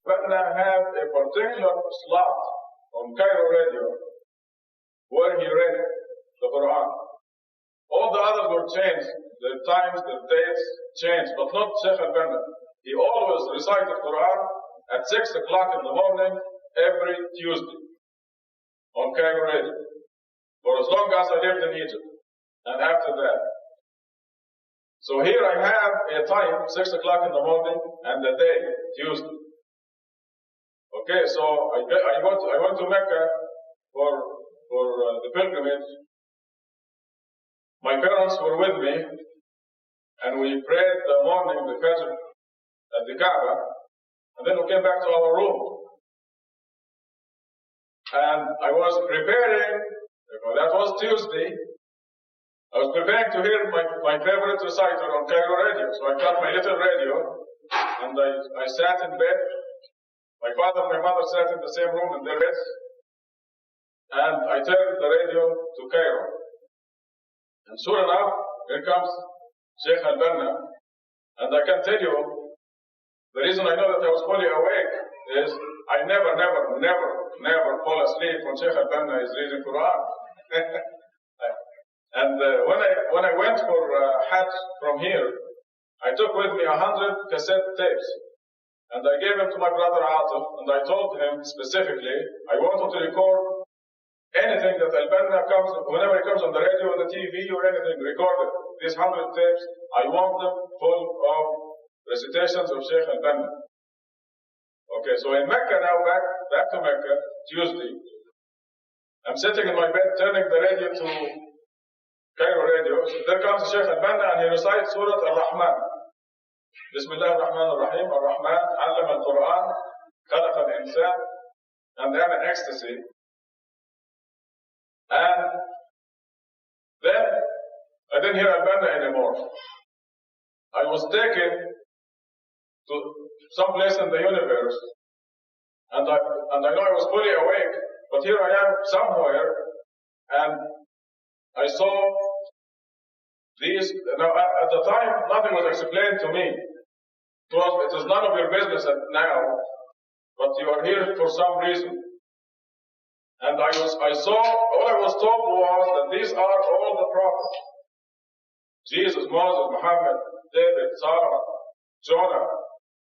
When I have a particular slot on Cairo Radio where he read the Quran. All the others were changed. The times, the dates changed, but not Sheikh Al-Banna. He always recited Quran at 6 o'clock in the morning every Tuesday on Cairo Radio for as long as I lived in Egypt and after that. So here I have a time, 6 o'clock in the morning, and the day, Tuesday. Okay, so I went to Mecca for the pilgrimage. My parents were with me, and we prayed the morning, the Fajr, at the Kaaba, and then we came back to our room. And I was preparing, that was Tuesday, I was preparing to hear my favorite reciter on Cairo Radio. So I got my little radio, and I sat in bed. My father and my mother sat in the same room in their beds, and I turned the radio to Cairo. And soon enough, here comes Sheikh Al-Banna, and I can tell you, the reason I know that I was fully awake is I never fall asleep when Sheikh Al-Banna is reading Quran. And when I went for Hajj from here, I took with me 100 cassette tapes, and I gave them to my brother Atif, and I told him specifically, I wanted to record anything that Al-Banna comes, whenever he comes on the radio or the TV or anything, record it. These 100 tapes, I want them full of recitations of Sheikh Al-Banna. Okay, so in Mecca now, back to Mecca, Tuesday, I'm sitting in my bed, turning the radio to Cairo Radio. So there comes Sheikh Al-Banna and he recites Surah Al-Rahman. Bismillah ar-Rahman ar-Rahim, Ar-Rahman, Allama al-Quran, Khalaqa al-Insan, and then in ecstasy. And then I didn't hear Al-Banna anymore. I was taken to some place in the universe, and I know I was fully awake, but here I am somewhere, and I saw these. Now, at the time, nothing was explained to me. It is none of your business now, but you are here for some reason. And I saw, all I was told was that these are all the prophets. Jesus, Moses, Muhammad, David, Sarah, Jonah,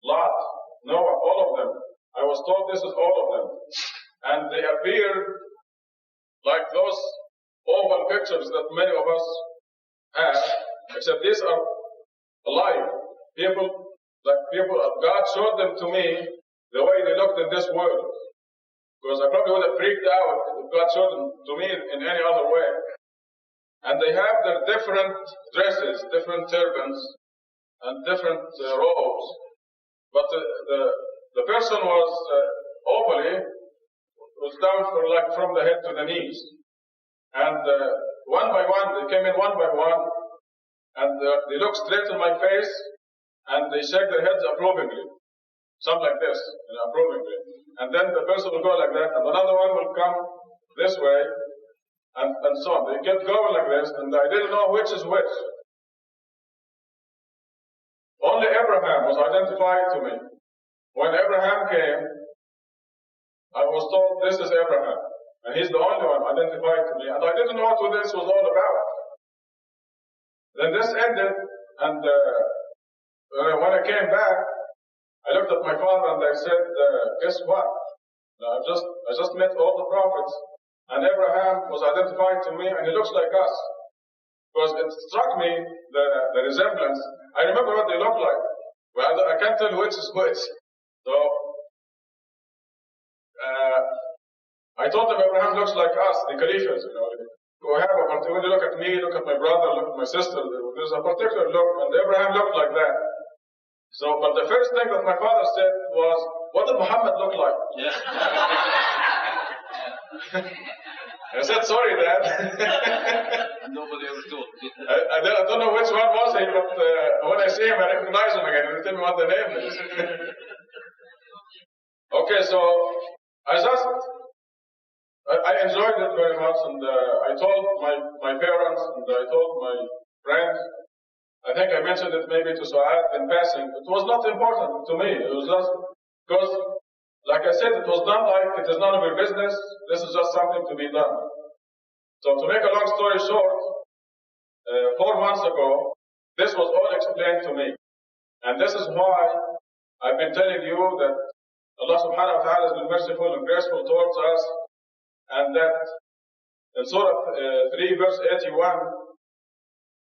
Lot, Noah, all of them. I was told this is all of them. And they appeared like those oval pictures that many of us have, except these are alive. God showed them to me the way they looked in this world. Because I probably would have freaked out if God showed them to me in any other way. And they have their different dresses, different turbans, and different robes. But the person was down from the head to the knees. And one by one, they came in one by one, and they looked straight in my face, and they shake their heads approvingly. Something like this, approvingly. And then the person will go like that, and another one will come this way, and so on. They kept going like this, and I didn't know which is which. Only Abraham was identified to me. When Abraham came, I was told this is Abraham. And he's the only one identified to me. And I didn't know what this was all about. Then this ended, and when I came back, I looked at my father and I said, guess what? I just met all the prophets, and Abraham was identified to me, and he looks like us. Because it struck me, the resemblance. I remember what they look like. Well, I can't tell which is which. So, I told them Abraham looks like us, the Khalifas, When you look at me, look at my brother, look at my sister, there's a particular look, and Abraham looked like that. So, but the first thing that my father said was, what did Muhammad look like? Yeah. I said, sorry, Dad. Nobody ever told. I don't know which one was he, but when I see him, I recognize him again. He tell me what the name is. Okay, so I enjoyed it very much, and I told my parents, and I told my friends. I think I mentioned it maybe to Suad in passing. It was not important to me. It was just because Like I said, it was done like it is none of your business. This is just something to be done. So to make a long story short, 4 months ago, this was all explained to me. And this is why I've been telling you that Allah subhanahu wa ta'ala has been merciful and graceful towards us, and that in Surah 3 verse 81,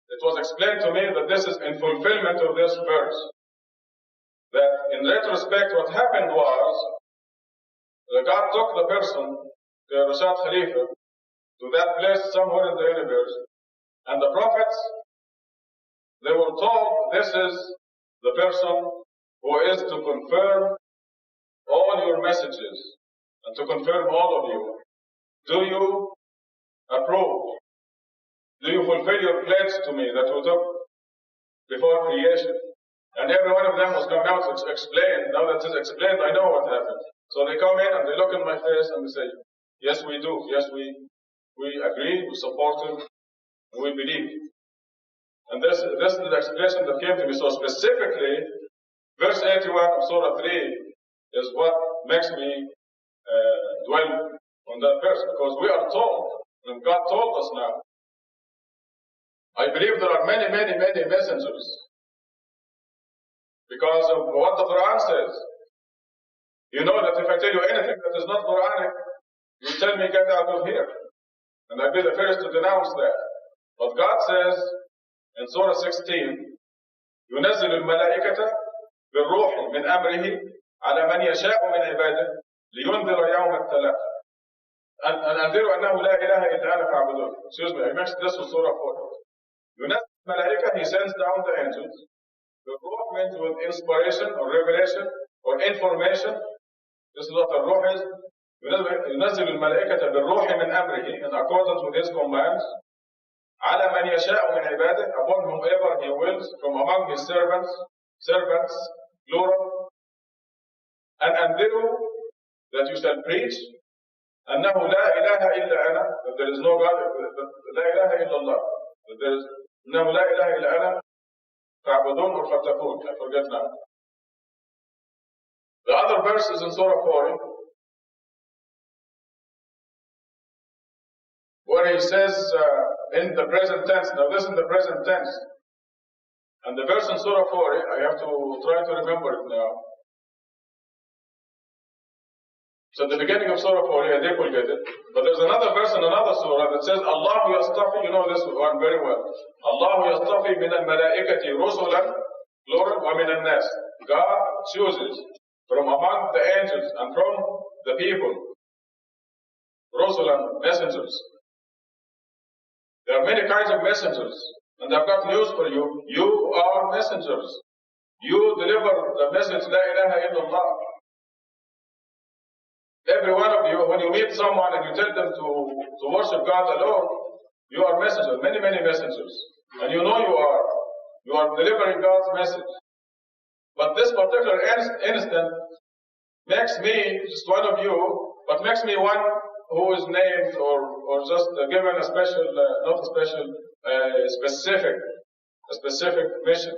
it was explained to me that this is in fulfillment of this verse. That in retrospect what happened was, God took the person, the Rashad Khalifa, to that place somewhere in the universe, and the prophets, they were told this is the person who is to confirm all your messages and to confirm all of you. Do you approve? Do you fulfill your pledge to me that you took before creation? And every one of them was coming out to explain. Now that it's explained, I know what happened. So they come in and they look in my face and they say, yes, we do. Yes, we agree, we support him, we believe. And this is the explanation that came to me. So specifically, verse 81 of Surah 3 is what makes me dwell on that verse, because we are told, and God told us now, I believe there are many, many, many messengers because of what the Quran says. You know that if I tell you anything that is not Quranic, you tell me get out of here. And I'll be the first to denounce that. But God says in Surah 16, ينزل الملائكة بالروح من أمره على من يشاء من عباده لينذر يوم التلاق. أن أنذروا أنه لا إله إلا أنا فاعبدون. Excuse me, I mentioned this with Surah 4. ينزل الملائكة, he sends down the angels. The ruh means with inspiration or revelation or information. This is what the ruh is. ينزل الملائكة بالروح من أمره, in accordance with his commands, على من يشاء من عباده, upon whomever he wills from among his servants, plural. And أنذروا, that you shall preach, أنه لا إله إلا أنا, that there is no God, لا إله إلا الله, that there is أنه لا إله إلا أنا فاعبدون or فاتقون, I forget now. The other verse is in Surah 40, where he says in the present tense. Now this is in the present tense. And the verse in Surah 40, I have to try to remember it now. So at the beginning of Surah 40, I did forget it. But there's another verse in another surah that says, Allah yastafi, you know this one very well. Allah yastafi min al-malaikati rusulan, plural, wa min al-nas. God chooses from among the angels and from the people, rusulan, messengers. There are many kinds of messengers. And I've got news for you. You are messengers. You deliver the message, La ilaha illallah. Every one of you, when you meet someone and you tell them to worship God alone, you are messengers, many, many messengers. And you know you are delivering God's message. But this particular instant makes me just one of you, but makes me one who is named or just given a special, not a special, a specific mission.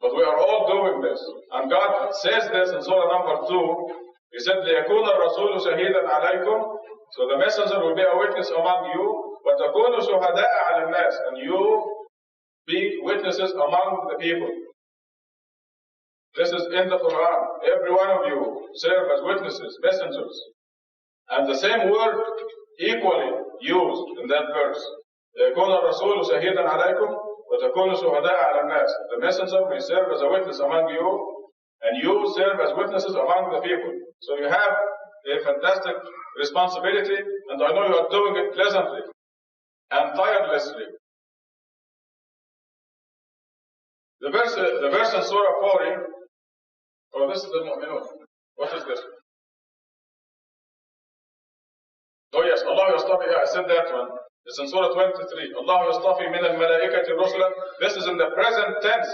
But we are all doing this. And God says this in Surah number 2. He said, لِيَكُونَ الرَّسُولُ شَهِيدًا عَلَيْكُمْ. So the messenger will be a witness among you. وَتَكُونُ شُهَدَاءَ عَلَى النَّاسِ. And you be witnesses among the people. This is in the Quran. Every one of you serve as witnesses, messengers. And the same word equally used in that verse. يَكُونَ الرَّسُولُ شَهِيدًا عَلَيْكُمْ وَتَكُونُ شُهَدَاءَ عَلَى النَّاسِ. The messenger may serve as a witness among you, and you serve as witnesses among the people. So you have a fantastic responsibility, and I know you are doing it pleasantly and tirelessly. The verse in Surah 40, oh, this is the Mu'minun. What is this? Oh yes, Allah yastafi, I said that one. It's in Surah 23. Allah yastafi min al-malaikati rusulan. This is in the present tense.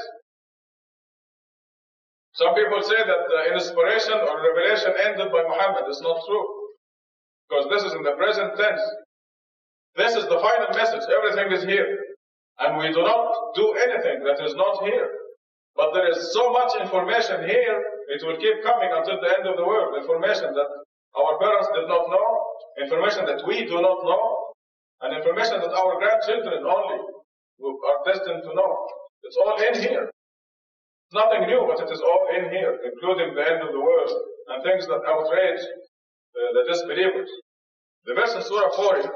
Some people say that the inspiration or revelation ended by Muhammad. It's not true. Because this is in the present tense. This is the final message. Everything is here. And we do not do anything that is not here. But there is so much information here, it will keep coming until the end of the world. Information that our parents did not know, information that we do not know, and information that our grandchildren only are destined to know. It's all in here. Nothing new, but it is all in here, including the end of the world and things that outrage the disbelievers. The verse in Surah 40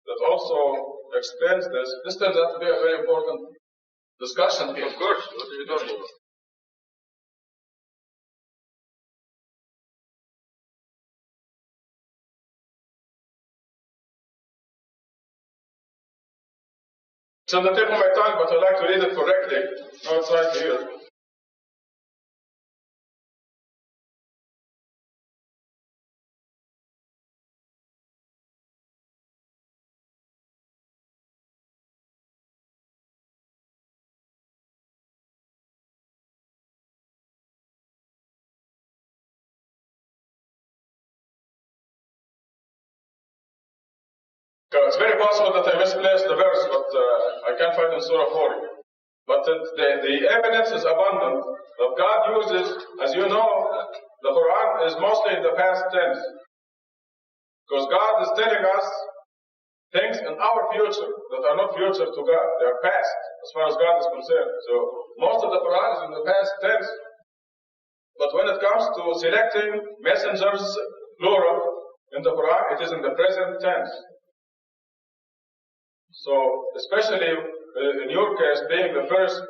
that also explains this. This turns out to be a very important discussion here. Of course, what are you talking about? It's on the tip of my tongue, but I like to read it correctly. No, it's right here. It's very possible that I misplaced the verse, but I can't find it in Surah 40. But the evidence is abundant that God uses, as you know, the Quran is mostly in the past tense. Because God is telling us things in our future that are not future to God. They are past, as far as God is concerned. So most of the Quran is in the past tense. But when it comes to selecting messengers, plural, in the Quran, it is in the present tense. So, especially in your case, being the first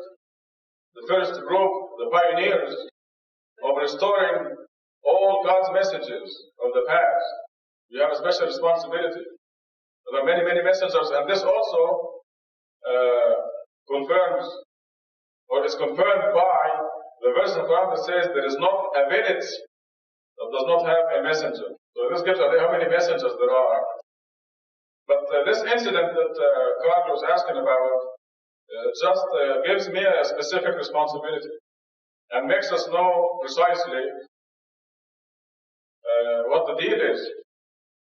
group, the pioneers of restoring all God's messages of the past, you have a special responsibility. There are many, many messengers, and this also confirms, or is confirmed by the verse of God that says there is not a village that does not have a messenger. So this gives idea how many messengers there are. But this incident that Carl was asking about just gives me a specific responsibility and makes us know precisely what the deal is.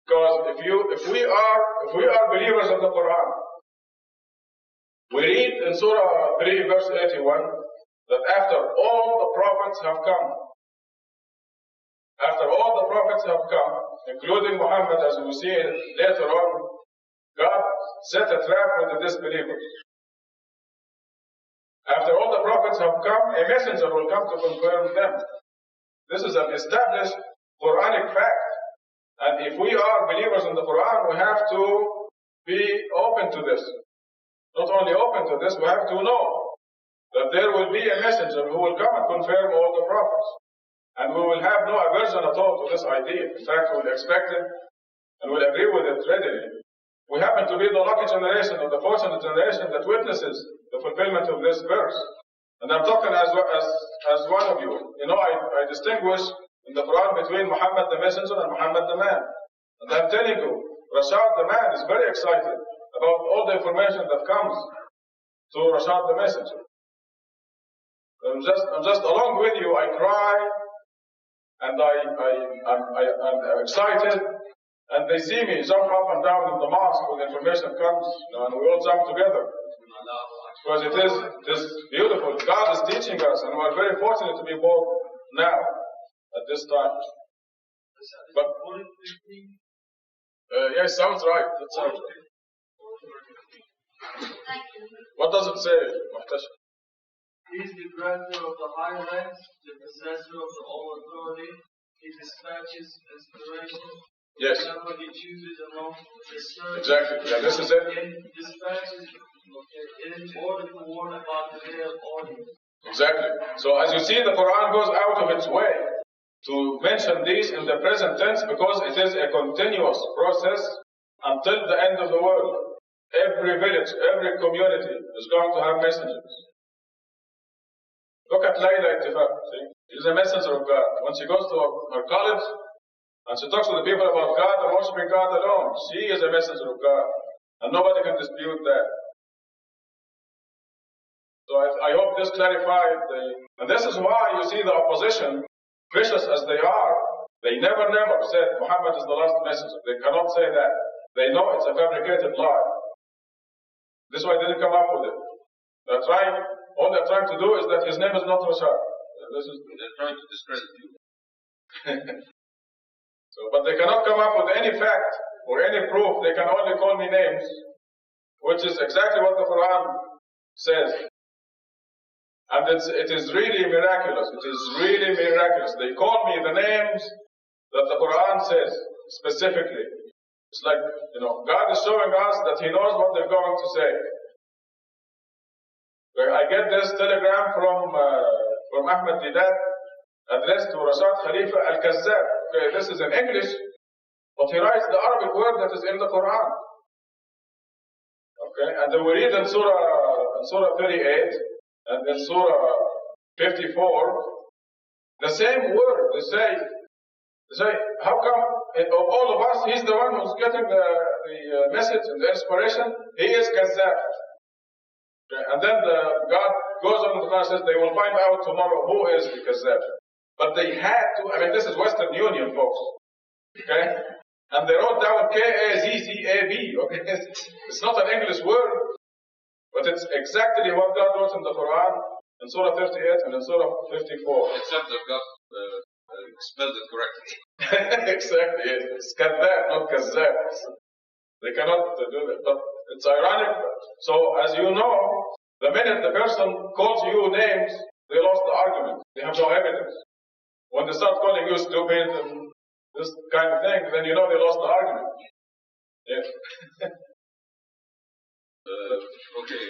Because if we are believers of the Quran, we read in Surah 3 verse 81 that after all the prophets have come, including Muhammad, as we see later on, God set a trap for the disbelievers. After all the prophets have come, a messenger will come to confirm them. This is an established Quranic fact. And if we are believers in the Quran, we have to be open to this. Not only open to this, we have to know that there will be a messenger who will come and confirm all the prophets. And we will have no aversion at all to this idea. In fact, we will expect it and will agree with it readily. We happen to be the lucky generation, or the fortunate generation that witnesses the fulfillment of this verse. And I'm talking as one of you. You know, I distinguish in the Quran between Muhammad the messenger and Muhammad the man. And I'm telling you, Rashad the man is very excited about all the information that comes to Rashad the messenger. I'm just along with you. I cry, and I'm excited, and they see me jump up and down in the mosque when information comes, and we all jump together. Because it is beautiful. God is teaching us, and we're very fortunate to be born now, at this time. But, yeah, it sounds right. That sounds right. What does it say, Muhtash? He is the grantor of the high ranks, the possessor of the all authority. He dispatches inspiration. Yes. Whenever he chooses among his servants. Exactly. Yeah, this is it. Dispatches in order to warn about the day of audience. Exactly. So as you see, the Quran goes out of its way to mention these in the present tense because it is a continuous process until the end of the world. Every village, every community is going to have messengers. Look at Layla Ittifaq. She's a messenger of God. When she goes to her college and she talks to the people about God and worshiping God alone, she is a messenger of God. And nobody can dispute that. So I hope this clarified and this is why you see the opposition, precious as they are, they never said Muhammad is the last messenger. They cannot say that. They know it's a fabricated lie. This is why they didn't come up with it. They're trying all they're trying to do is that his name is not Rashad. They're trying to discredit you. But they cannot come up with any fact or any proof. They can only call me names, which is exactly what the Quran says. And it is really miraculous. It is really miraculous. They call me the names that the Quran says specifically. It's like, God is showing us that He knows what they're going to say. I get this telegram from Ahmed Didat addressed to Rashad Khalifa Al-Kazzab. Okay, this is in English, but he writes the Arabic word that is in the Quran. Okay, and then we read in Surah 38 and in Surah 54 the same word. They say, how come of all of us, he's the one who's getting the message and the inspiration? He is Kazzab. Okay, and then God goes on to and says they will find out tomorrow who is the Kazzab. But they had to, this is Western Union, folks. Okay? And they wrote down Kazzab. Okay? It's not an English word, but it's exactly what God wrote in the Quran, in Surah 38 and in Surah 54. Except they've got spelled it correctly. Exactly. It's Kazzab, not Kazzab. They cannot do that. But it's ironic. So, as you know, the minute the person calls you names, they lost the argument. They have no evidence. When they start calling you stupid and this kind of thing, then you know they lost the argument. Yes. Okay.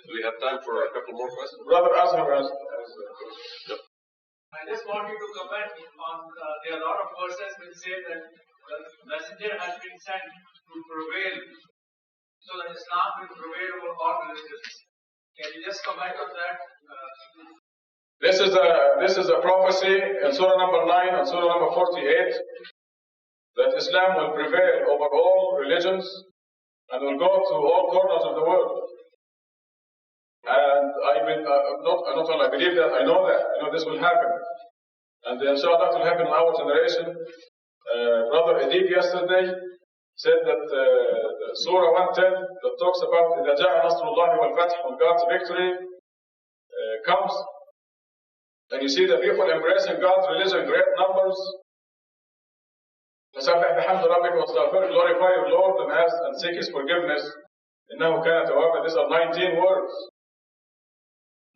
Do we have time for a couple more questions? Brother Azhar has a question. Yep. I just want you to comment on, there are a lot of verses which say that the messenger has been sent to prevail, so that Islam will prevail over all religions. Can you just comment on that? This is a prophecy in Surah number 9 and Surah number 48 that Islam will prevail over all religions and will go to all corners of the world. And not only I believe that, I know that. I know this will happen. And inshallah that will happen in our generation. Brother Edib yesterday said that Surah 110 that talks about إِذَا جَاءَ نَصْرُ اللَّهِ وَالْفَتْحُ, when God's victory comes, and you see the people embracing God's religion in great numbers. فَسَبِّحْ بِحَمْدِ رَبِّكَ وَاسْتَغْفِرْ, glorify your Lord and seek His forgiveness. إِنَّهُ كَانَ تَوَّابًا. These are 19 words.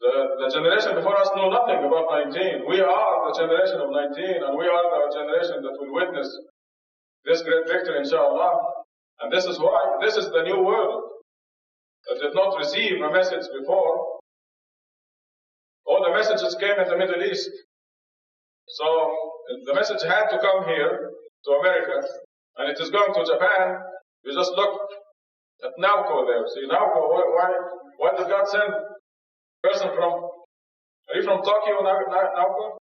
The generation before us knew nothing about 19. We are the generation of 19, and we are the generation that will witness this great victory, inshallah. And this is why, this is the new world that did not receive a message before. All the messages came in the Middle East. So the message had to come here to America, and it is going to Japan. You just look at Naoko there. See, Naoko, why did God send a person from, are you from Tokyo, Naoko?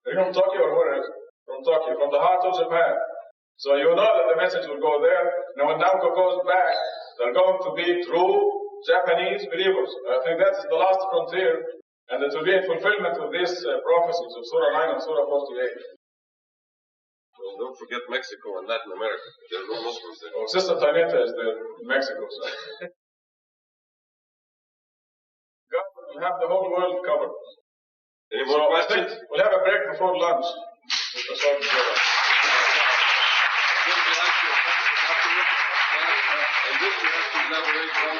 Are you from Tokyo or where is it? From Tokyo, from the heart of Japan. So you know that the message will go there. Now when Naoko goes back, they're going to be true Japanese believers. I think that's the last frontier, and it will be in fulfillment of these prophecies of Surah 9 and Surah 48. Well, don't forget Mexico and Latin America. There are no Muslims there. Oh, Sister Tanita is there in Mexico. So. God will have the whole world covered. Any more questions? We'll have a break before lunch. And this you have to elaborate on.